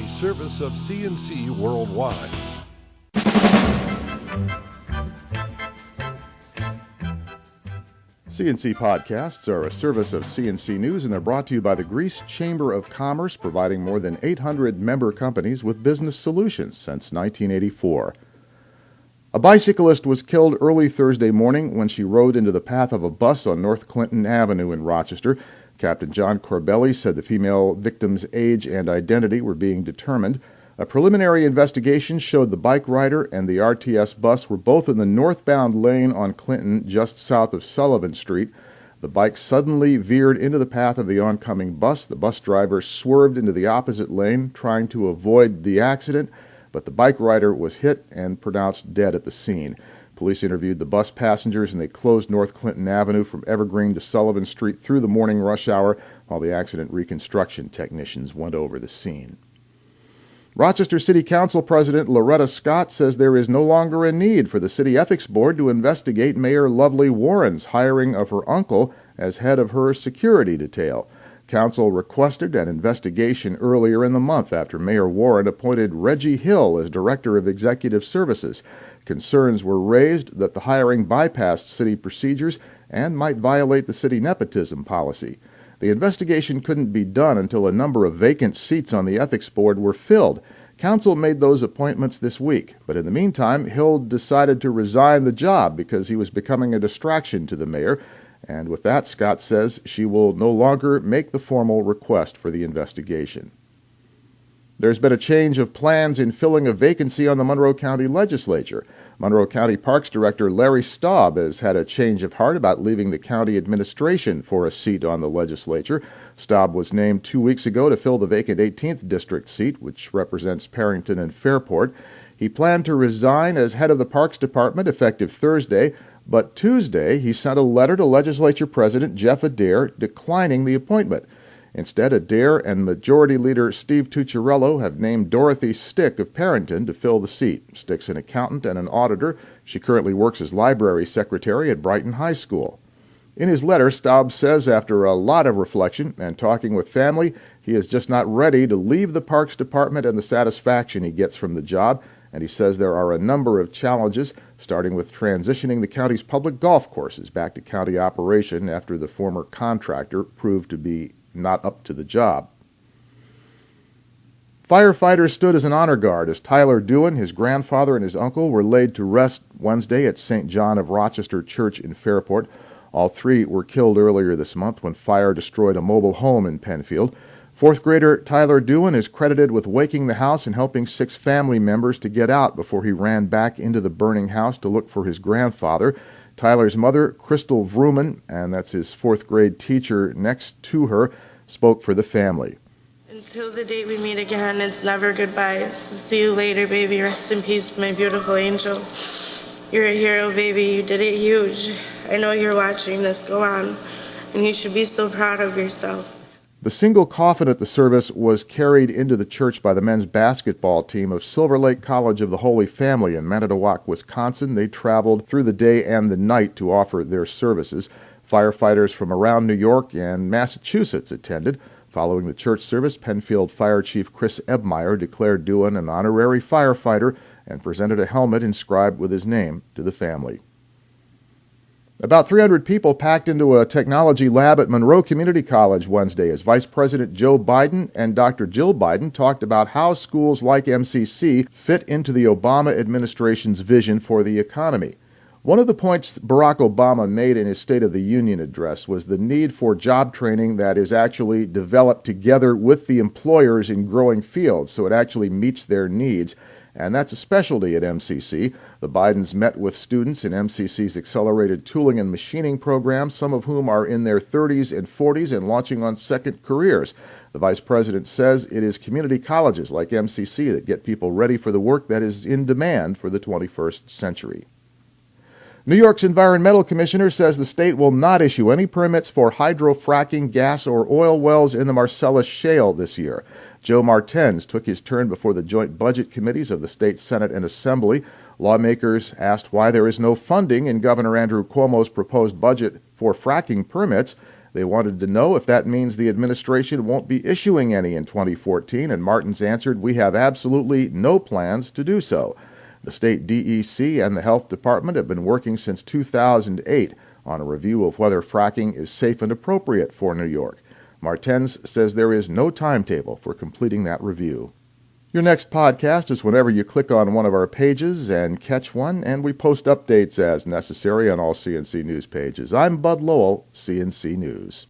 a service of CNC Worldwide. CNC podcasts are a service of CNC News, and they're brought to you by the Greece Chamber of Commerce, providing more than 800 member companies with business solutions since 1984. A bicyclist was killed early Thursday morning when she rode into the path of a bus on North Clinton Avenue in Rochester. Captain John Corbelli said the female victim's age and identity were being determined. A preliminary investigation showed the bike rider and the RTS bus were both in the northbound lane on Clinton, just south of Sullivan Street. The bike suddenly veered into the path of the oncoming bus. The bus driver swerved into the opposite lane, trying to avoid the accident, but the bike rider was hit and pronounced dead at the scene. Police interviewed the bus passengers, and they closed North Clinton Avenue from Evergreen to Sullivan Street through the morning rush hour, while the accident reconstruction technicians went over the scene. Rochester City Council President Loretta Scott says there is no longer a need for the City Ethics Board to investigate Mayor Lovely Warren's hiring of her uncle as head of her security detail. Council requested an investigation earlier in the month after Mayor Warren appointed Reggie Hill as Director of Executive Services. Concerns were raised that the hiring bypassed city procedures and might violate the city nepotism policy. The investigation couldn't be done until a number of vacant seats on the Ethics Board were filled. Council made those appointments this week, but in the meantime, Hill decided to resign the job because he was becoming a distraction to the mayor. And with that, Scott says she will no longer make the formal request for the investigation. There's been a change of plans in filling a vacancy on the Monroe County Legislature. Monroe County Parks Director Larry Staub has had a change of heart about leaving the county administration for a seat on the legislature. Staub was named 2 weeks ago to fill the vacant 18th District seat, which represents Perrington and Fairport. He planned to resign as head of the Parks Department effective Thursday, but Tuesday he sent a letter to Legislature President Jeff Adair declining the appointment. Instead, Adair and Majority Leader Steve Tucciarello have named Dorothy Stick of Perrington to fill the seat. Stick's an accountant and an auditor. She currently works as library secretary at Brighton High School. In his letter, Staub says after a lot of reflection and talking with family, he is just not ready to leave the Parks Department and the satisfaction he gets from the job, and he says there are a number of challenges, starting with transitioning the county's public golf courses back to county operation after the former contractor proved to be not up to the job. Firefighters stood as an honor guard as Tyler Dewan, his grandfather, and his uncle were laid to rest Wednesday at St. John of Rochester Church in Fairport. All three were killed earlier this month when fire destroyed a mobile home in Penfield. Fourth grader Tyler Dewan is credited with waking the house and helping 6 family members to get out before he ran back into the burning house to look for his grandfather. Tyler's mother, Crystal Vrooman, and that's his 4th grade teacher next to her, spoke for the family. Until the day we meet again, it's never goodbye. So see you later, baby. Rest in peace, my beautiful angel. You're a hero, baby. You did it huge. I know you're watching this go on, and you should be so proud of yourself. The single coffin at the service was carried into the church by the men's basketball team of Silver Lake College of the Holy Family in Manitowoc, Wisconsin. They traveled through the day and the night to offer their services. Firefighters from around New York and Massachusetts attended. Following the church service, Penfield Fire Chief Chris Ebmeyer declared Dewan an honorary firefighter and presented a helmet inscribed with his name to the family. About 300 people packed into a technology lab at Monroe Community College Wednesday as Vice President Joe Biden and Dr. Jill Biden talked about how schools like MCC fit into the Obama administration's vision for the economy. One of the points Barack Obama made in his State of the Union address was the need for job training that is actually developed together with the employers in growing fields so it actually meets their needs. And that's a specialty at MCC. The Bidens met with students in MCC's accelerated tooling and machining program, some of whom are in their 30s and 40s and launching on second careers. The vice president says it is community colleges like MCC that get people ready for the work that is in demand for the 21st century. New York's Environmental Commissioner says the state will not issue any permits for hydrofracking gas or oil wells in the Marcellus Shale this year. Joe Martens took his turn before the joint budget committees of the state Senate and Assembly. Lawmakers asked why there is no funding in Governor Andrew Cuomo's proposed budget for fracking permits. They wanted to know if that means the administration won't be issuing any in 2014, and Martins answered, "We have absolutely no plans to do so." The state DEC and the Health Department have been working since 2008 on a review of whether fracking is safe and appropriate for New York. Martins says there is no timetable for completing that review. Your next podcast is whenever you click on one of our pages and catch one, and we post updates as necessary on all CNC News pages. I'm Bud Lowell, CNC News.